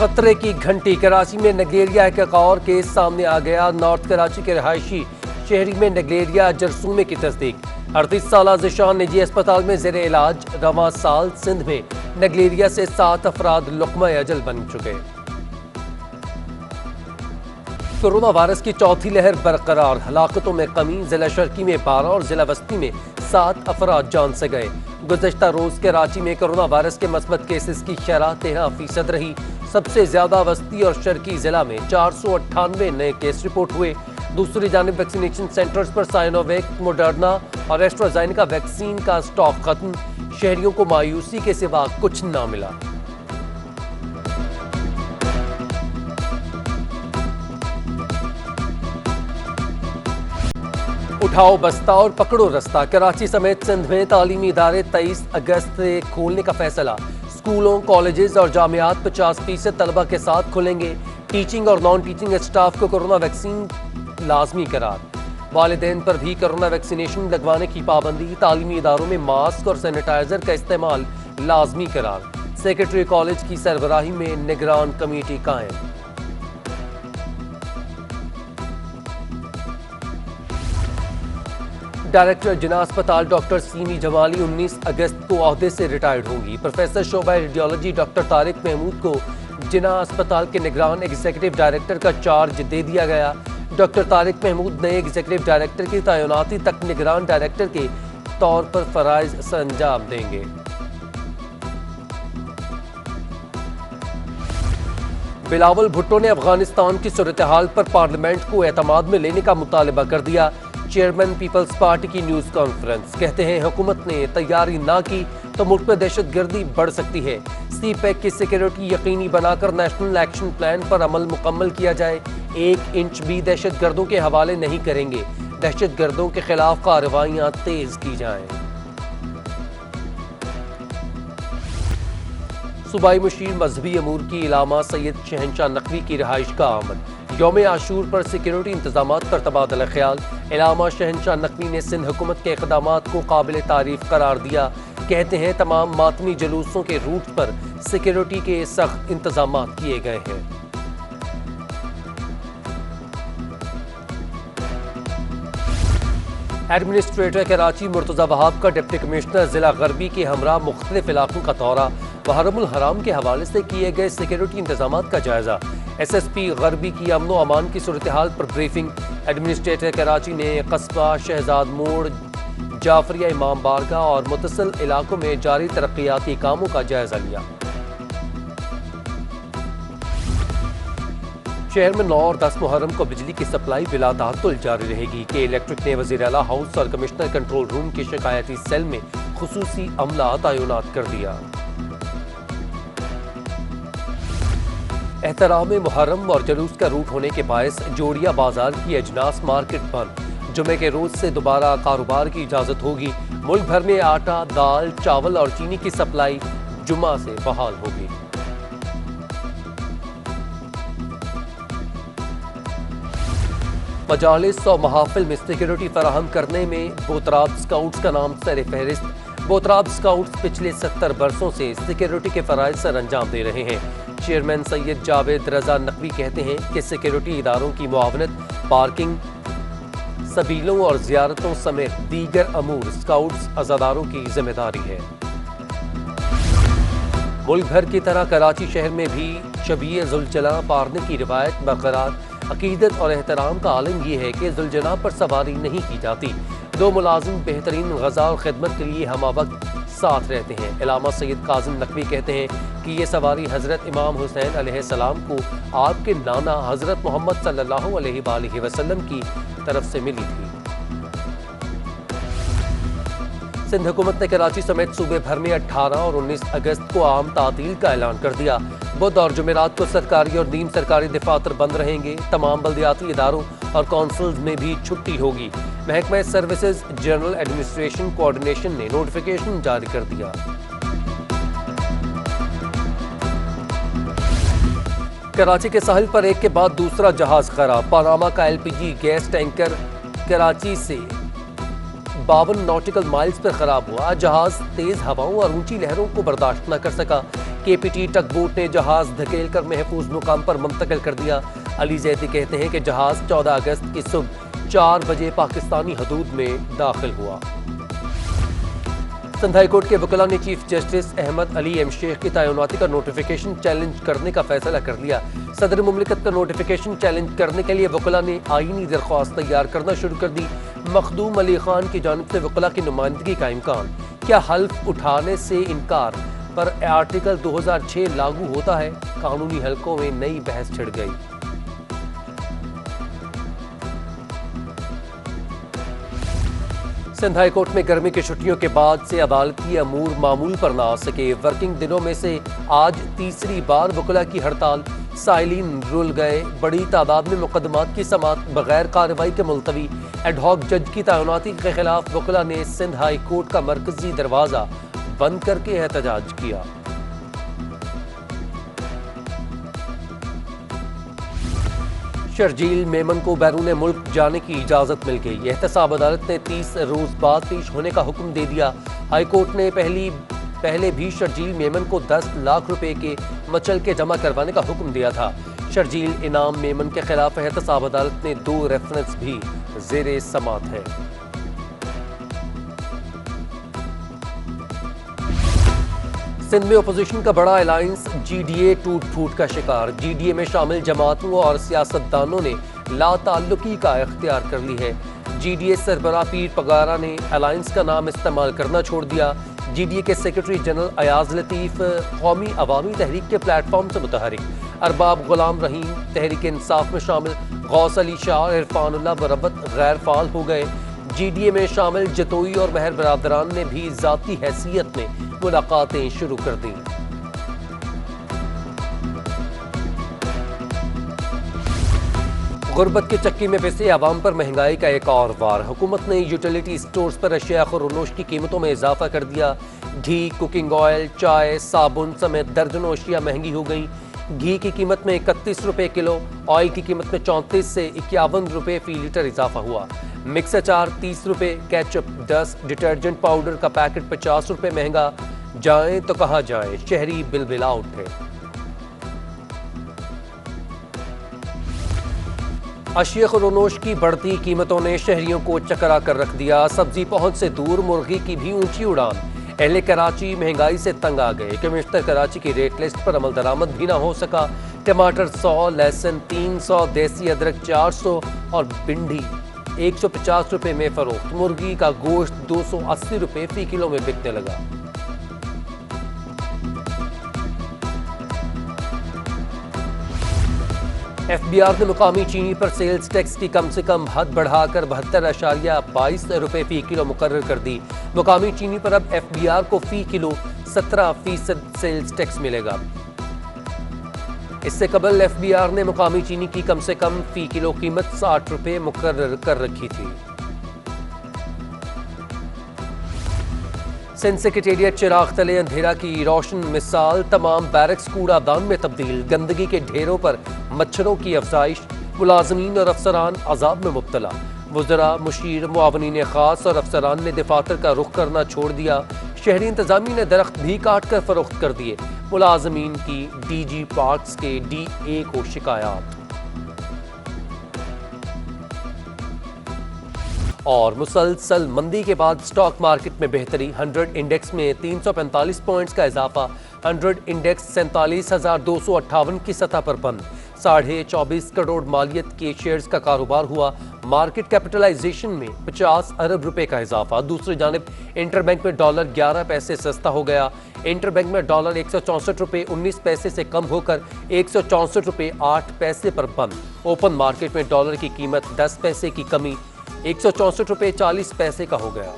खतरे की घंटी। कराची में नगलेरिया का एक और केस सामने आ गया। नॉर्थ कराची के रहायशी शहरी में नगलेरिया जरसूमे की तस्दीक। 38 साल ज़िशान निजी अस्पताल में ज़ेर इलाज। रवां साल सिंध में नगलेरिया से 7 अफराद लुक़मा अजल बन चुके। कोरोना वायरस की चौथी लहर बरकरार। हलाकतों में कमी। जिला शर्की में 12 और जिला वस्ती में 7 अफराद जान से गए। गुज़श्ता रोज कराची में कोरोना वायरस के मस्बत केसेस की शरह 13% रही। सबसे ज्यादा वस्ती और शर्की जिला में 498 नए केस रिपोर्ट हुए। दूसरी जानिब वैक्सीनेशन सेंटर्स पर साइनोवैक, मोडर्ना और एस्ट्राज़ेनेका वैक्सीन का स्टॉक खत्म। शहरियों को मायूसी के सिवा कुछ ना मिला। उठाओ बस्ता और पकड़ो रास्ता। कराची समेत सिंध में तालीमी इदारे 23 अगस्त से खोलने का फैसला। स्कूलों, कॉलेजेस और जामियात 50% तलबा के साथ खुलेंगे। टीचिंग और नॉन टीचिंग स्टाफ को कोरोना वैक्सीन लाजमी करार। वालिदैन पर भी कोरोना वैक्सीनेशन लगवाने की पाबंदी। तालीमी इदारों में मास्क और सैनिटाइजर का इस्तेमाल लाजमी करार। सेक्रेटरी कॉलेज की सरबराही में निगरान कमेटी कायम। डायरेक्टर जिना अस्पताल डॉक्टर सीमी जमाली 19 अगस्त को ओहदे से रिटायर्ड होंगी। Professor Shoba radiology doctor Tariq Mahmood को जिना अस्पताल के निगरान एग्जीक्यूटिव डायरेक्टर का चार्ज दे दिया गया। डॉक्टर तारिक महमूद नए एग्जीक्यूटिव डायरेक्टर की तैनाती तक निगरान डायरेक्टर के तौर पर फराइज सरअंजाम देंगे। बिलावल भुट्टो ने अफगानिस्तान की सूरत हाल पर पार्लियामेंट को एतमाद में लेने का मुतालबा कर दिया। चेयरमैन पीपल्स पार्टी की न्यूज कॉन्फ्रेंस। कहते हैं हुकूमत ने तैयारी ना की तो मुल्क में दहशतगर्दी बढ़ सकती है। सी पैक की सिक्योरिटी यकीनी बनाकर नेशनल एक्शन प्लान पर अमल मुकम्मल किया जाए। 1 इंच भी दहशतगर्दों के हवाले नहीं करेंगे। दहशतगर्दों के खिलाफ कार्रवाइयां तेज की जाएं। सूबाई मुशीर मजहबी अमूर की इलामा सैयद शहनशाह नकवी की रिहाइश का आमद। यौम आशूर पर सिक्योरिटी इंतजामात पर तबादला ख्याल। इलामा शहनशाह नकवी ने सिंध हुकूमत के इक़दामात को काबिल तारीफ करार दिया। कहते हैं तमाम मातमी जुलूसों के रूट पर सिक्योरिटी के सख्त इंतजामात किए गए हैं। एडमिनिस्ट्रेटर कराची मुर्तज़ा वहाब का डिप्टी कमिश्नर जिला गरबी के हमरा मुख्तलिफ इलाकों का दौरा। मुहर्रमुल हराम के हवाले से किए गए सिक्योरिटी इंतजामात का जायजा। SSP गरबी की अमनो अमान की सूरत हाल पर ब्रीफिंग। एडमिनिस्ट्रेटर कराची ने कस्बा, शहजाद मोड़, जाफरिया इमाम बारगाह और मुतसिल इलाकों में जारी तरक्याती कामों का जायजा लिया। शहर में 9 और 10 मुहर्रम को बिजली की सप्लाई बिला ताअत्तुल जारी रहेगी। के इलेक्ट्रिक ने वज़ीर आला हाउस और कमिश्नर कंट्रोल रूम के शिकायती सेल में खुसूसी अमला तैनात कर दिया। एहतराम मुहर्रम और जुलूस का रूट होने के बायस जोड़िया बाजार की अजनास मार्केट बंद। जुमे के रोज से दोबारा कारोबार की इजाजत होगी। मुल्क भर में आटा, दाल, चावल और चीनी की सप्लाई जुमा से बहाल होगी। मजालिस और महाफिल में सिक्योरिटी फराहम करने में बोतराब स्काउट्स का नाम सर फहरिस्त। बोतराब स्काउट्स पिछले 70 बरसों से सिक्योरिटी के फराइज सर अंजाम दे रहे हैं। चेयरमैन सैयद जावेद रजा नकवी कहते हैं कि सिक्योरिटी इदारों की मुआवनत, पार्किंग, सबीलों और जियारतों समेत दीगर अमूर स्काउट्स अज़ादारों की जिम्मेदारी है। मुल्क भर की तरह कराची शहर में भी शबीए जुलजना पारने की रिवायत बरकरार। अकीदत और एहतराम का आलम यह है कि जुलजना पर सवारी नहीं की जाती। 2 मुलाजिम बेहतरीन गज़ा और खिदमत के लिए हम वक्त साथ रहते हैं। इलामा सैयद काजिम नकवी कहते हैं कि ये सवारी हज़रत इमाम हुसैन अलैहिस्सलाम को आपके नाना हज़रत मोहम्मद सल्लल्लाहु अलैहि वसल्लम की तरफ से मिली थी। सिंध हुकूमत ने कराची समेत सूबे भर में 18 और 19 अगस्त को आम तातील का ऐलान कर दिया। बुध और जुमेरात को सरकारी और नीम सरकारी दफातर बंद रहेंगे। तमाम बल्दियाती इदारों और कौंसिल्स में भी छुट्टी होगी। महकमा सर्विसेज जनरल एडमिनिस्ट्रेशन कोऑर्डिनेशन ने नोटिफिकेशन जारी कर दिया। कराची के साहिल पर एक के बाद दूसरा जहाज खराब। पनामा का LPG गैस टैंकर कराची से 52 नॉटिकल माइल्स पर खराब हुआ। जहाज तेज हवाओं और ऊंची लहरों को बर्दाश्त न कर सका। केपीटी टगबोट ने जहाज धकेल कर महफूज मुकाम पर मुंतकिल कर दिया। अली जैदी कहते हैं कि जहाज 14 अगस्त की सुबह 4 बजे पाकिस्तानी हदूद में दाखिल हुआ। सिंध हाई कोर्ट के वकीलों ने chief justice Ahmed Ali M Sheikh की तैनाती का नोटिफिकेशन चैलेंज करने का फैसला कर लिया। सदर मुमलिकत का नोटिफिकेशन चैलेंज करने के लिए वकीलों ने आईनी दरख्वास्त तैयार करना शुरू कर दी। मखदूम अली खान की जानिब से वकीलों की नुमाइंदगी का इम्कान। क्या हल्फ उठाने से इनकार पर आर्टिकल 2006 लागू होता है? कानूनी हलकों में नई बहस छिड़ गई। सिंध हाई कोर्ट में गर्मी की छुट्टियों के बाद से अदालती अमूर मामूल पर ना आ सके। वर्किंग दिनों में से आज तीसरी बार वकीला की हड़ताल। साइलिन रुल गए। बड़ी तादाद में मुकदमात की समाअत बगैर कार्रवाई के मुलतवी। एडहॉक जज की तैनाती के खिलाफ वकीला ने सिंध हाई कोर्ट का मरकजी दरवाजा बंद करके एहतजाज किया। शर्जील मेमन को बैरून मुल्क जाने की इजाजत मिल गई। एहतसाब अदालत ने 30 रोज बाद पेश होने का हुक्म दे दिया। हाई कोर्ट ने पहले भी शर्जील मेमन को 10 लाख रुपए के मचल के जमा करवाने का हुक्म दिया था। शर्जील इनाम मेमन के खिलाफ एहतसाब अदालत ने 2 रेफरेंस भी जेरे समात है। सिंध में अपोजिशन का बड़ा अलायंस GDA टूट फूट का शिकार। GDA में शामिल जमातों और सियासतदानों ने लाताल्लुकी का इख्तियार कर ली है। GDA सरबराह पीर पगारा ने अलायंस का नाम इस्तेमाल करना छोड़ दिया। GDA के सेक्रेटरी जनरल अयाज लतीफ कौमी अवामी तहरीक के प्लेटफॉर्म से मुतहरिक। अरबाब गुलाम रहीम तहरीक इंसाफ में शामिल। गौस अली शाह और इरफानुल्लाह बरबत गैर फाल हो गए। GDA में शामिल जतोई और महर बरादरान ने भी जाती हैसियत में मुलाकातें शुरू कर दी। गुर्बत की चक्की में फंसे आवाम पर महंगाई का एक और वार। हुकूमत ने यूटिलिटी स्टोर्स पर अशिया खुर्रनोश की कीमतों में इजाफा कर दिया। घी, कुकिंग ऑयल, चाय, साबुन समेत दर्जनों अशिया महंगी हो गई। घी की कीमत में 31 रुपए किलो, ऑयल की कीमत में 34 से 51 रुपए फी लीटर इजाफा हुआ। मिक्स अचार 30 रुपए, केचप 10, डिटर्जेंट पाउडर का पैकेट 50 रुपए महंगा। जाएं तो कहाँ जाएं, शहरी बिलबिला उठे। अशिया खुर्रनोश की बढ़ती कीमतों ने शहरियों को चकरा कर रख दिया। सब्जी पहुंच से दूर, मुर्गी की भी ऊंची उड़ान। अहले कराची महंगाई से तंग आ गए। कमिश्नर कराची की रेट लिस्ट पर अमल दरामद भी ना हो सका। टमाटर 100, लहसुन 300, देसी अदरक 400 और भिंडी 150 रुपए में फरोख्त। मुर्गी का गोश्त 280 रुपए फी किलो में बिकने लगा। FBR ने मुकामी चीनी पर सेल्स टैक्स की कम से कम हद बढ़ाकर 72.22 रुपए फी किलो मुकर्रर कर दी। मुकामी चीनी पर अब FBR को फी किलो 17% सेल्स टैक्स मिलेगा। इससे कबल FBR ने मुकामी चीनी की कम से कम फी किलो कीमत 60 रुपए मुकर्रर कर रखी थी। सिंध सेक्रेटेरिएट चिराग तले अंधेरा की रोशन मिसाल। तमाम बैरक्स कूड़ादान में तब्दील। गंदगी के ढेरों पर मच्छरों की अफजाइश। मुलाजमीन और अफसरान अजाब में मुब्तला। वज़रा, मुशीर, मुआवनीन खास और अफसरान ने दफातर का रुख करना छोड़ दिया। शहरी इंतजामी ने दरख्त भी काट कर फरोख्त कर दिए। मुलाजमीन की DG पार्क्स के DA को शिकायत। और मुसलसल मंदी के बाद स्टॉक मार्केट में बेहतरी। 100 इंडेक्स में 345 पॉइंट्स का इजाफा। 100 इंडेक्स 47,258 की सतह पर बंद। 24.5 करोड़ मालियत के शेयर्स का कारोबार हुआ। मार्केट कैपिटलाइजेशन में 50 अरब रुपए का इजाफा। दूसरी जानिब इंटरबैंक में डॉलर 11 पैसे सस्ता हो गया। इंटरबैंक में डॉलर 164 रुपए 19 पैसे से कम होकर 164 रुपए 8 पैसे पर बंद। ओपन मार्केट में डॉलर की कीमत 10 पैसे की कमी 164 रुपए 40 पैसे का हो गया।